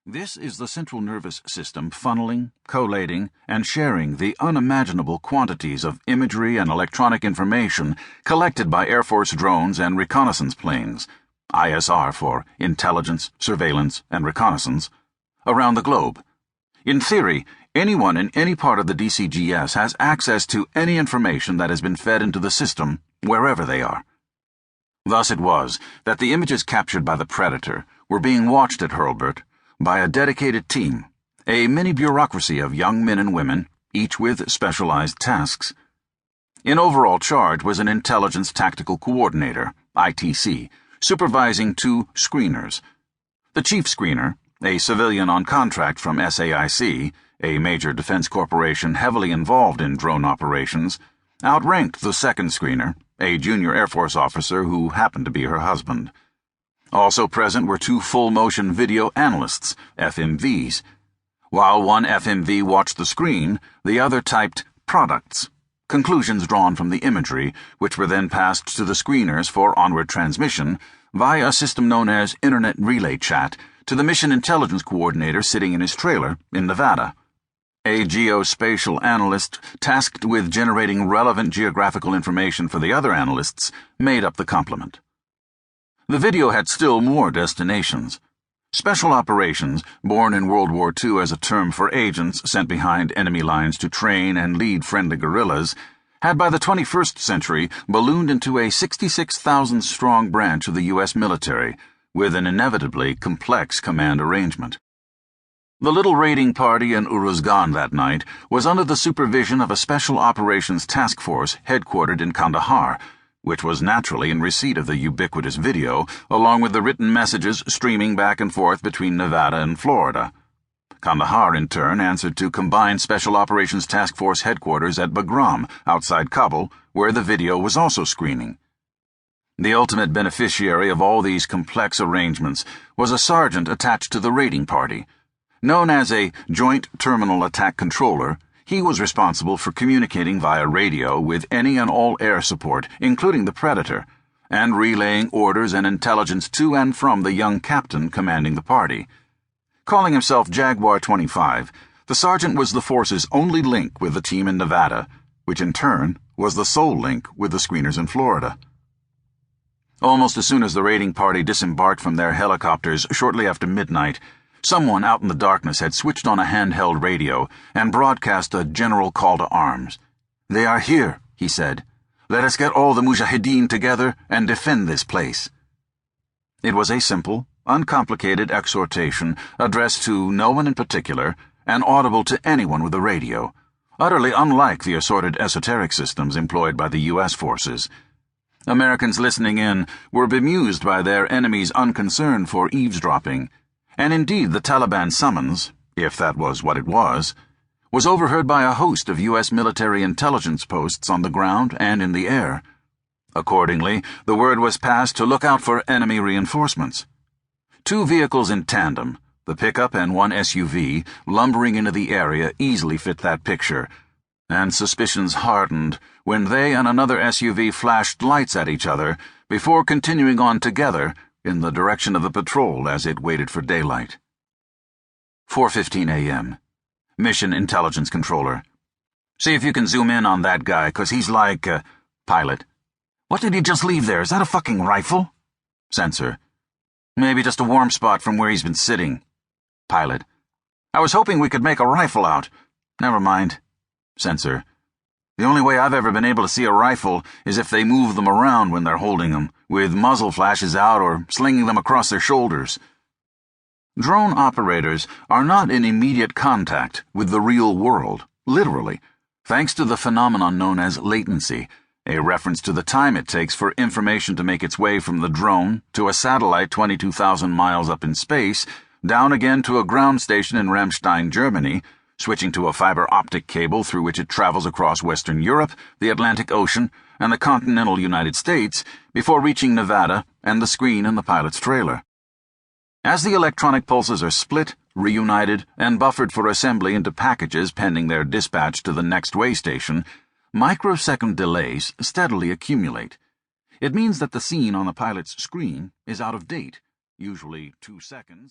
This is the central nervous system funneling, collating, and sharing the unimaginable quantities of imagery and electronic information collected by Air Force drones and reconnaissance planes, ISR for intelligence, surveillance, and reconnaissance, around the globe. In theory, anyone in any part of the DCGS has access to any information that has been fed into the system, wherever they are. Thus it was that the images captured by the Predator were being watched at Hurlburt by a dedicated team, a mini-bureaucracy of young men and women, each with specialized tasks. In overall charge was an Intelligence Tactical Coordinator, ITC, supervising 2 screeners. The chief screener, a civilian on contract from SAIC, a major defense corporation heavily involved in drone operations, outranked the second screener, a junior Air Force officer who happened to be her husband. Also present were 2 full-motion video analysts, FMVs. While one FMV watched the screen, the other typed products, conclusions drawn from the imagery, which were then passed to the screeners for onward transmission via a system known as Internet Relay Chat to the Mission Intelligence Coordinator sitting in his trailer in Nevada. A geospatial analyst tasked with generating relevant geographical information for the other analysts made up the complement. The video had still more destinations. Special operations, born in World War II as a term for agents sent behind enemy lines to train and lead friendly guerrillas, had by the 21st century ballooned into a 66,000-strong branch of the U.S. military, with an inevitably complex command arrangement. The little raiding party in Uruzgan that night was under the supervision of a Special Operations Task Force headquartered in Kandahar, which was naturally in receipt of the ubiquitous video, along with the written messages streaming back and forth between Nevada and Florida. Kandahar, in turn, answered to Combined Special Operations Task Force headquarters at Bagram, outside Kabul, where the video was also screening. The ultimate beneficiary of all these complex arrangements was a sergeant attached to the raiding party. Known as a Joint Terminal Attack Controller, he was responsible for communicating via radio with any and all air support, including the Predator, and relaying orders and intelligence to and from the young captain commanding the party. Calling himself Jaguar 25, the sergeant was the force's only link with the team in Nevada, which in turn was the sole link with the screeners in Florida. Almost as soon as the raiding party disembarked from their helicopters shortly after midnight, someone out in the darkness had switched on a handheld radio and broadcast a general call to arms. "They are here," he said. "Let us get all the mujahideen together and defend this place." It was a simple, uncomplicated exhortation addressed to no one in particular and audible to anyone with a radio, utterly unlike the assorted esoteric systems employed by the U.S. forces. Americans listening in were bemused by their enemies' unconcern for eavesdropping, and indeed the Taliban summons, if that was what it was overheard by a host of U.S. military intelligence posts on the ground and in the air. Accordingly, the word was passed to look out for enemy reinforcements. 2 vehicles in tandem, the pickup and 1 SUV, lumbering into the area easily fit that picture, and suspicions hardened when they and another SUV flashed lights at each other before continuing on together in the direction of the patrol as it waited for daylight. 4:15 a.m. Mission Intelligence Controller. "See if you can zoom in on that guy, 'cause he's like, Pilot. "What did he just leave there? Is that a fucking rifle?" Sensor. "Maybe just a warm spot from where he's been sitting." Pilot. "I was hoping we could make a rifle out. Never mind." Sensor. "The only way I've ever been able to see a rifle is if they move them around when they're holding them, with muzzle flashes out or slinging them across their shoulders." Drone operators are not in immediate contact with the real world, literally, thanks to the phenomenon known as latency, a reference to the time it takes for information to make its way from the drone to a satellite 22,000 miles up in space, down again to a ground station in Ramstein, Germany, switching to a fiber optic cable through which it travels across Western Europe, the Atlantic Ocean, and the continental United States before reaching Nevada and the screen in the pilot's trailer. As the electronic pulses are split, reunited, and buffered for assembly into packages pending their dispatch to the next way station, microsecond delays steadily accumulate. It means that the scene on the pilot's screen is out of date, usually 2 seconds.